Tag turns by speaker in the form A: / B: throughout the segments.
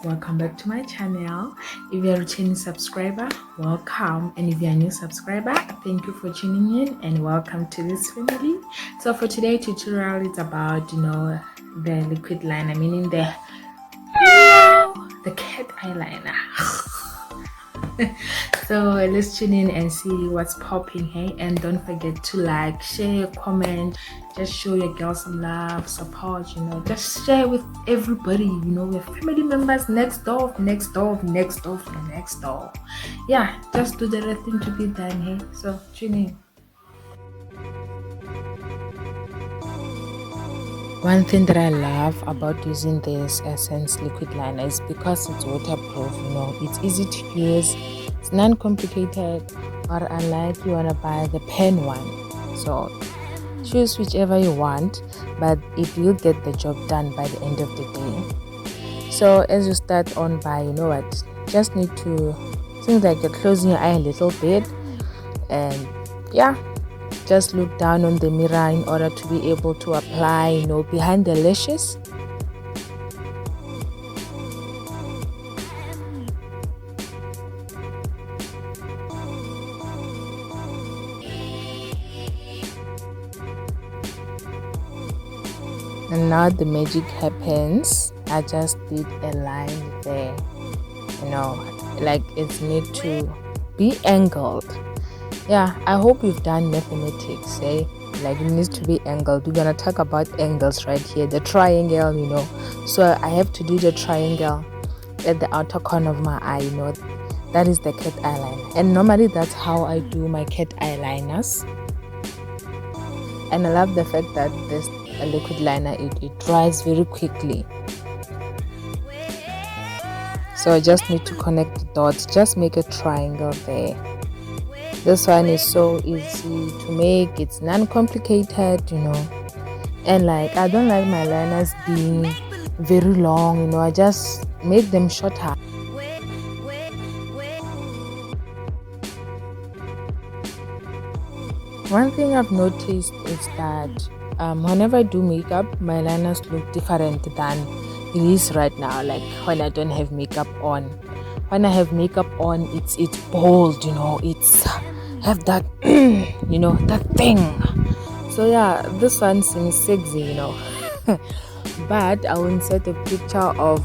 A: welcome back to my channel. If you're a returning subscriber, welcome, and if you're a new subscriber, thank you for tuning in and welcome to this family. So for today's tutorial, it's about the liquid liner, meaning the cat eyeliner. So let's tune in and see what's popping. Hey, and don't forget to like, share, comment, just show your girl some love, support, just share with everybody, with family members next door. Yeah, just do the right thing to be done. Hey, so tune in. One thing that I love about using this Essence liquid liner is because it's waterproof, it's easy to use, it's non-complicated, or unlike you want to buy the pen one. So choose whichever you want, but it will get the job done by the end of the day. So as you start on by, just need to think like you're closing your eye a little bit, and yeah, just look down on the mirror in order to be able to apply, behind the lashes. And now the magic happens. I just did a line there, like it need to be angled. Yeah, I hope you've done mathematics, like it needs to be angled. We're gonna talk about angles right here, the triangle, so I have to do the triangle at the outer corner of my eye, that is the cat eyeliner, and normally that's how I do my cat eyeliners. And I love the fact that this liquid liner, it dries very quickly. So I just need to connect the dots, just make a triangle there. This one is so easy to make, it's non-complicated, and like I don't like my liners being very long, I just make them shorter. One thing I've noticed is that whenever I do makeup, my liners look different than it is right now, like when I don't have makeup on. When I have makeup on, it's bold, it's have that that thing. So yeah, this one seems sexy, but I will insert a picture of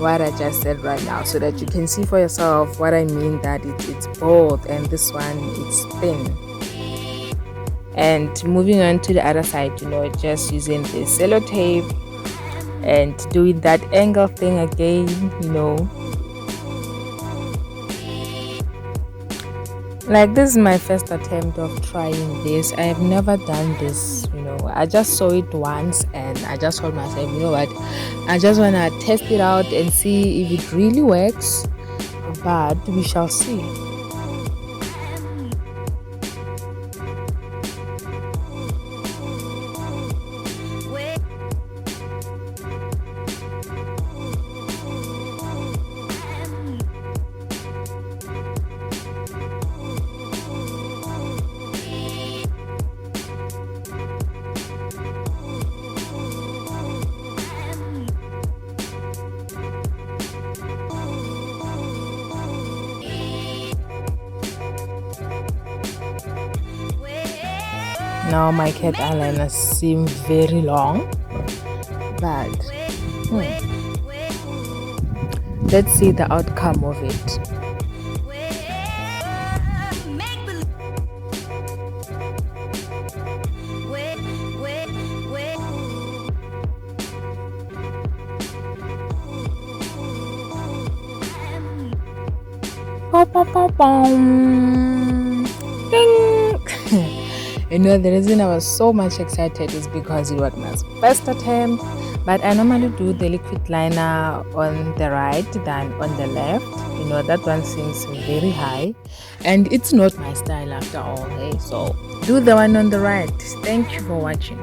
A: what I just said right now so that you can see for yourself what I mean, that it's bold and this one it's thin. And moving on to the other side, just using the sellotape and doing that angle thing again, like this is my first attempt of trying this. I have never done this, I just saw it once and I just told myself, what, I just want to test it out and see if it really works, but we shall see. Now my cat eyeliners seem very long, but let's see the outcome of it. Ding! The reason I was so much excited is because it was my first attempt, but I normally do the liquid liner on the right than on the left. That one seems very high and it's not my style after all, so do the one on the right. Thank you for watching.